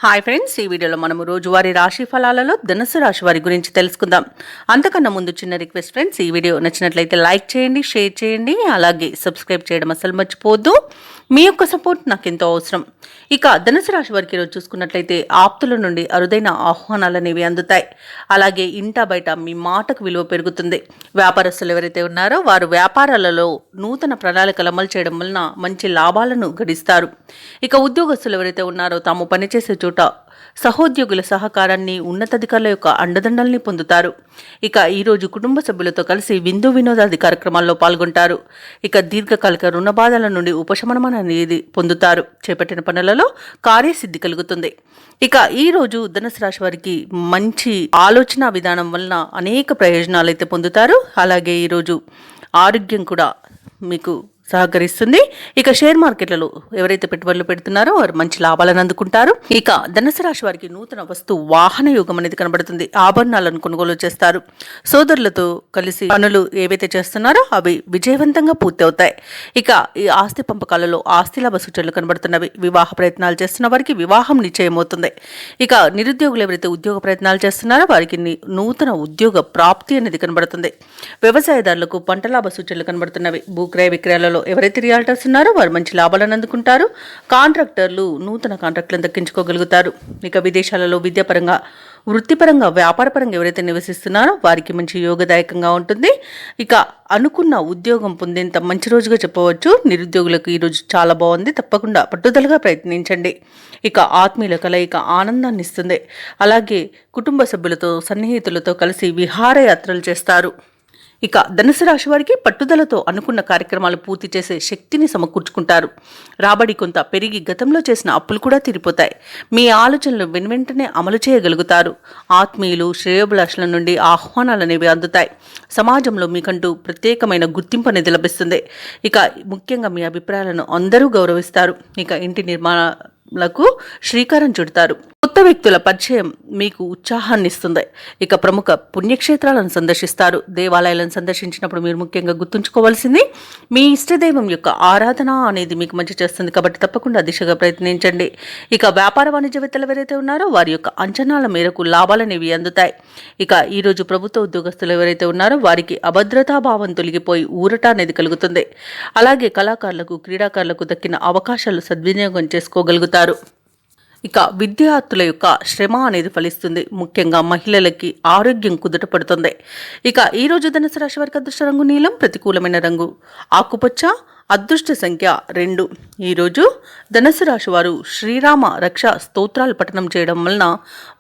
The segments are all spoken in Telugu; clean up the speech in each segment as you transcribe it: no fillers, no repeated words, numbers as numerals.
హాయ్ ఫ్రెండ్స్, ఈ వీడియోలో మనము రోజువారీ రాశి ఫలాలలో ధనుసు రాశి వారి గురించి తెలుసుకుందాం. అంతకన్నా ముందు చిన్న రిక్వెస్ట్ ఫ్రెండ్స్, ఈ వీడియో నచ్చినట్లయితే లైక్ చేయండి, షేర్ చేయండి, అలాగే సబ్స్క్రైబ్ చేయడం అసలు మర్చిపోవద్దు. మీ యొక్క సపోర్ట్ నాకు ఎంతో అవసరం. ఇక ధనుసు రాశి వారికి ఈరోజు చూసుకున్నట్లయితే ఆప్తుల నుండి అరుదైన ఆహ్వానాలు అనేవి అందుతాయి. అలాగే ఇంటా బయట మీ మాటకు విలువ పెరుగుతుంది. వ్యాపారస్తులు ఎవరైతే ఉన్నారో వారు వ్యాపారాలలో నూతన ప్రణాళికలు అమలు చేయడం వలన మంచి లాభాలను గడిస్తారు. ఇక ఉద్యోగస్తులు ఎవరైతే ఉన్నారో తాము పనిచేసే చోట సహోద్యోగుల సహకారాన్ని, ఉన్నతాధికారుల యొక్క అండదండల్ని పొందుతారు. ఇక ఈరోజు కుటుంబ సభ్యులతో కలిసి విందు వినోదాది కార్యక్రమాల్లో పాల్గొంటారు. ఇక దీర్ఘకాలిక రుణ బాధల నుండి ఉపశమనం అనేది పొందుతారు. చేపట్టిన పనులలో కార్యసిద్ధి కలుగుతుంది. ఇక ఈ రోజు ధనుసు రాశి వారికి మంచి ఆలోచన విధానం వలన అనేక ప్రయోజనాలు అయితే పొందుతారు. అలాగే ఈరోజు ఆరోగ్యం కూడా మీకు సహకరిస్తుంది. ఇక షేర్ మార్కెట్లలో ఎవరైతే పెట్టుబడులు పెడుతున్నారో వారు మంచి లాభాలను అందుకుంటారు. ఇక ధనుసు రాశి వారికి నూతన వస్తు వాహన యోగం అనేది కనబడుతుంది. ఆభరణాలను కొనుగోలు చేస్తారు. సోదరులతో కలిసి పనులు ఏవైతే చేస్తున్నారో అవి విజయవంతంగా పూర్తి అవుతాయి. ఇక ఈ ఆస్తి పంపకాలలో ఆస్తి లాభ సూచనలు కనబడుతున్నవి. వివాహ ప్రయత్నాలు చేస్తున్న వారికి వివాహం నిశ్చయమవుతుంది. ఇక నిరుద్యోగులు ఎవరైతే ఉద్యోగ ప్రయత్నాలు చేస్తున్నారో వారికి నూతన ఉద్యోగ ప్రాప్తి అనేది కనబడుతుంది. వ్యవసాయదారులకు పంట లాభ సూచనలు కనబడుతున్నవి. భూక్రయ విక్రయాలలో ఎవరైతే రియాల్టర్స్ ఉన్నారో వారు మంచి లాభాలను అందుకుంటారు. కాంట్రాక్టర్లు నూతన కాంట్రాక్టులను దక్కించుకోగలుగుతారు. ఇక విదేశాలలో విద్యాపరంగా, వృత్తిపరంగా, వ్యాపారపరంగా ఎవరైతే నివసిస్తున్నారో వారికి మంచి యోగదాయకంగా ఉంటుంది. ఇక అనుకున్న ఉద్యోగం పొందేంత మంచి రోజుగా చెప్పవచ్చు. నిరుద్యోగులకు ఈరోజు చాలా బాగుంది. తప్పకుండా పట్టుదలగా ప్రయత్నించండి. ఇక ఆత్మీయుల కలయిక ఆనందాన్ని ఇస్తుంది. అలాగే కుటుంబ సభ్యులతో, సన్నిహితులతో కలిసి విహారయాత్రలు చేస్తారు. ఇక ధనుసు రాశి వారికి పట్టుదలతో అనుకున్న కార్యక్రమాలు పూర్తి చేసే శక్తిని సమకూర్చుకుంటారు. రాబడి కొంత పెరిగి గతంలో చేసిన అప్పులు కూడా తీరిపోతాయి. మీ ఆలోచనలు వెనువెంటనే అమలు చేయగలుగుతారు. ఆత్మీయులు, శ్రేయోభిలాషుల నుండి ఆహ్వానాలు అనేవి అందుతాయి. సమాజంలో మీకంటూ ప్రత్యేకమైన గుర్తింపు అనేది లభిస్తుంది. ఇక ముఖ్యంగా మీ అభిప్రాయాలను అందరూ గౌరవిస్తారు. ఇక ఇంటి నిర్మాణాలకు శ్రీకారం చుడతారు. కొత్త వ్యక్తుల పరిచయం మీకు ఉత్సాహాన్ని ఇస్తుంది. ఇక ప్రముఖ పుణ్యక్షేత్రాలను సందర్శిస్తారు. దేవాలయాలను సందర్శించినప్పుడు మీరు ముఖ్యంగా గుర్తుంచుకోవాల్సింది మీ ఇష్టదైవం యొక్క ఆరాధన అనేది మీకు మంచి చేస్తుంది. కాబట్టి తప్పకుండా దిశగా ప్రయత్నించండి. ఇక వ్యాపార వాణిజ్యవేత్తలు ఎవరైతే ఉన్నారో వారి యొక్క అంచనాల మేరకు లాభాలనేవి అందుతాయి. ఇక ఈరోజు ప్రభుత్వ ఉద్యోగస్తులు ఎవరైతే ఉన్నారో వారికి అభద్రతాభావం తొలగిపోయి ఊరట అనేది కలుగుతుంది. అలాగే కళాకారులకు, క్రీడాకారులకు దక్కిన అవకాశాలు సద్వినియోగం చేసుకోగలుగుతారు. ఇక విద్యార్థుల యొక్క శ్రమ అనేది ఫలిస్తుంది. ముఖ్యంగా మహిళలకి ఆరోగ్యం కుదుట పడుతుంది. ఇక ఈ రోజు ధనుసు రాశి వారికి అదృష్ట రంగు నీలం, ప్రతికూలమైన రంగు ఆకుపచ్చ, అదృష్ట సంఖ్య 2. ఈరోజు ధనుసు రాశి వారు శ్రీరామ రక్ష స్తోత్రాలు పఠనం చేయడం వలన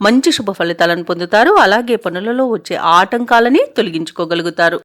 మంచి శుభ ఫలితాలను పొందుతారు. అలాగే పనులలో వచ్చే ఆటంకాలని తొలగించుకోగలుగుతారు.